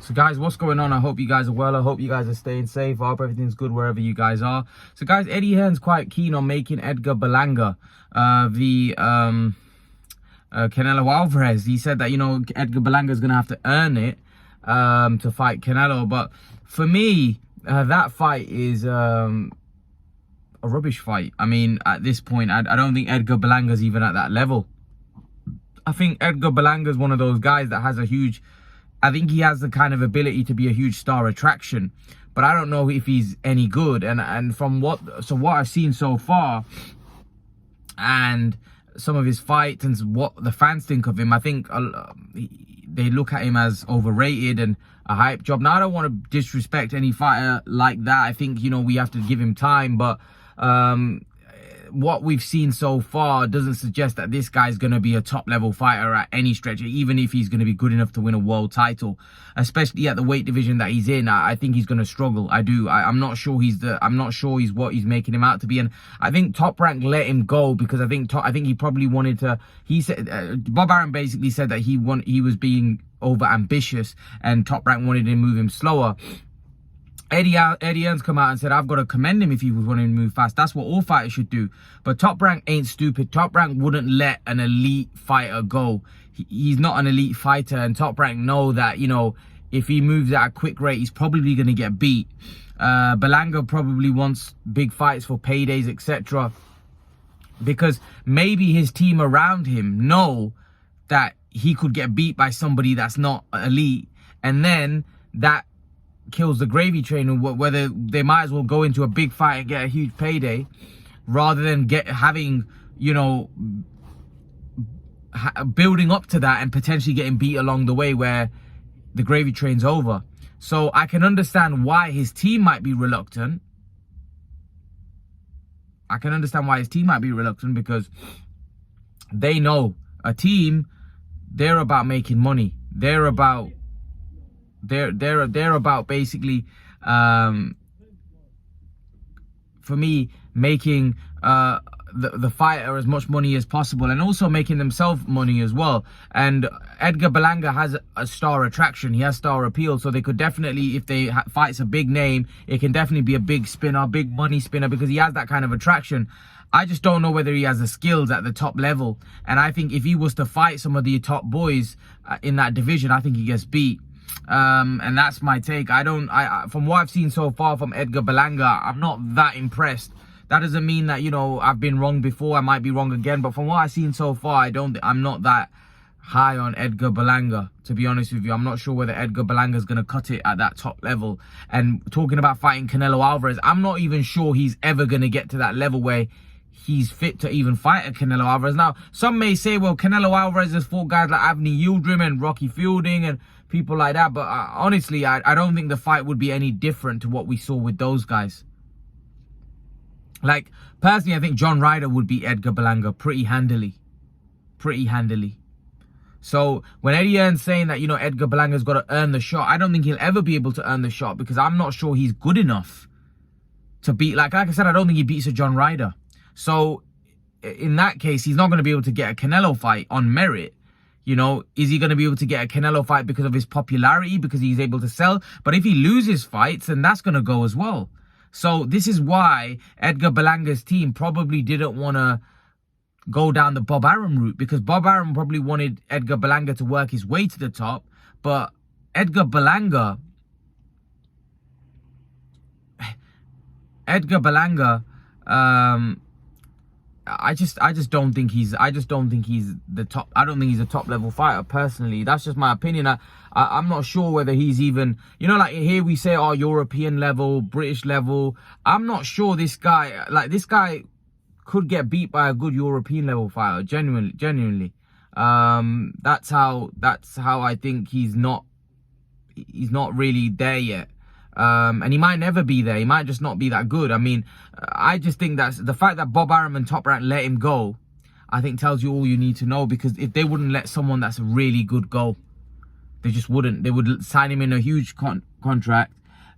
So guys, what's going on? I hope you guys are well. I hope you guys are staying safe. I hope everything's good wherever you guys are. So guys, Eddie Hearn's quite keen on making Edgar Berlanga Canelo Alvarez. He said that, you know, Edgar Berlanga is going to have to earn it to fight Canelo. But for me, that fight is a rubbish fight. I mean, at this point, I don't think Edgar Berlanga's even at that level. I think Edgar Berlanga is one of those guys that has a huge... I think he has the kind of ability to be a huge star attraction, but I don't know if he's any good. And from what I've seen so far, and some of his fights and what the fans think of him, I think they look at him as overrated and a hype job. Now, I don't want to disrespect any fighter like that. I think, you know, we have to give him time, but what we've seen so far doesn't suggest that this guy's going to be a top level fighter at any stretch, even if he's going to be good enough to win a world title, especially at the weight division that he's in. I think he's going to struggle. I'm not sure he's what he's making him out to be. And I think Top Rank let him go because I think he probably wanted to. He said Bob Arum basically said that he was being over ambitious and Top Rank wanted to move him slower. Eddie Hearn's come out and said, I've got to commend him if he was wanting to move fast. That's what all fighters should do. But Top Rank ain't stupid. Top Rank wouldn't let an elite fighter go. He's not an elite fighter, and Top Rank know that, you know, if he moves at a quick rate, he's probably going to get beat. Berlanga probably wants big fights for paydays, etc. Because maybe his team around him know that he could get beat by somebody that's not elite, and then that kills the gravy train, and whether they might as well go into a big fight and get a huge payday rather than building up to that and potentially getting beat along the way where the gravy train's over. So I can understand why his team might be reluctant. Because they know a team, they're about making money. They're about basically, for me, making the fighter as much money as possible and also making themselves money as well. And Edgar Berlanga has a star attraction. He has star appeal. So they could definitely, if they fights a big name, it can definitely be a big spinner, big money spinner, because he has that kind of attraction. I just don't know whether he has the skills at the top level. And I think if he was to fight some of the top boys in that division, I think he gets beat. And that's my take. From what I've seen so far from Edgar Berlanga, I'm not that impressed. That doesn't mean that, you know, I've been wrong before. I might be wrong again. But from what I've seen so far, I'm not that high on Edgar Berlanga, to be honest with you. I'm not sure whether Edgar Berlanga is going to cut it at that top level. And talking about fighting Canelo Alvarez, I'm not even sure he's ever going to get to that level where he's fit to even fight a Canelo Alvarez. Now, some may say, well, Canelo Alvarez has fought guys like Avni Yildirim and Rocky Fielding and people like that. But honestly, I don't think the fight would be any different to what we saw with those guys. Like, personally, I think John Ryder would beat Edgar Berlanga pretty handily. So when Eddie Hearn's saying that, you know, Edgar Berlanga's got to earn the shot, I don't think he'll ever be able to earn the shot, because I'm not sure he's good enough to beat, like I said, I don't think he beats a John Ryder. So in that case, he's not going to be able to get a Canelo fight on merit. You know, is he going to be able to get a Canelo fight because of his popularity, because he's able to sell? But if he loses fights, then that's going to go as well. So this is why Edgar Berlanga's team probably didn't want to go down the Bob Arum route, because Bob Arum probably wanted Edgar Berlanga to work his way to the top. But Edgar Berlanga, I just don't think he's the top. I don't think he's a top level fighter personally. That's just my opinion. I'm not sure whether he's even, you know, like here we say, oh, European level, British level. I'm not sure this guy could get beat by a good European level fighter. Genuinely. That's how I think he's not really there yet. And he might never be there. He might just not be that good. I mean, I just think that's the fact that Bob Arum and Top Rank let him go, I think tells you all you need to know. Because if they wouldn't let someone that's really good go, they just wouldn't. They would sign him in a huge contract,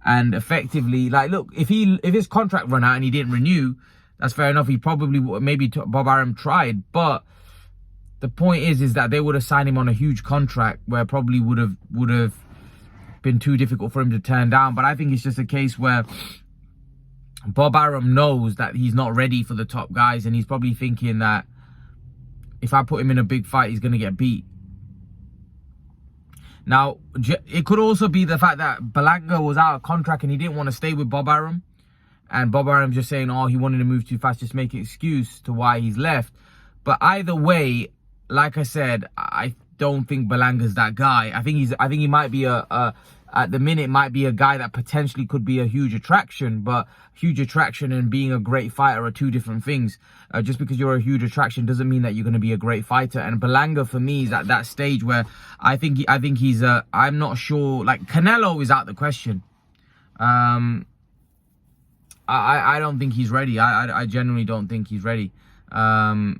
and effectively, like, look, if his contract run out and he didn't renew, that's fair enough. He probably maybe Bob Arum tried, but the point is that they would have signed him on a huge contract where probably would have been too difficult for him to turn down. But I think it's just a case where Bob Arum knows that he's not ready for the top guys, and he's probably thinking that if I put him in a big fight, he's going to get beat. Now, it could also be the fact that Berlanga was out of contract and he didn't want to stay with Bob Arum. And Bob Arum just saying, oh, he wanted to move too fast, just make an excuse to why he's left. But either way, like I said, I don't think Berlanga's that guy. I think he might be at the minute, might be a guy that potentially could be a huge attraction, but huge attraction and being a great fighter are two different things. Just because you're a huge attraction doesn't mean that you're going to be a great fighter. And Berlanga, for me, is at that stage where I think he's I'm not sure. Like, Canelo is out the question. I don't think he's ready. I genuinely don't think he's ready. I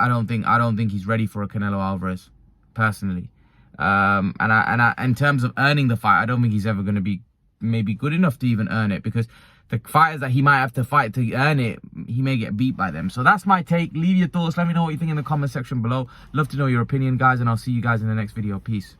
don't think he's ready for a Canelo Alvarez, personally. In terms of earning the fight, I don't think he's ever going to be maybe good enough to even earn it, because the fighters that he might have to fight to earn it, he may get beat by them. So that's my take. Leave your thoughts. Let me know what you think in the comment section below. Love to know your opinion, guys, and I'll see you guys in the next video. Peace.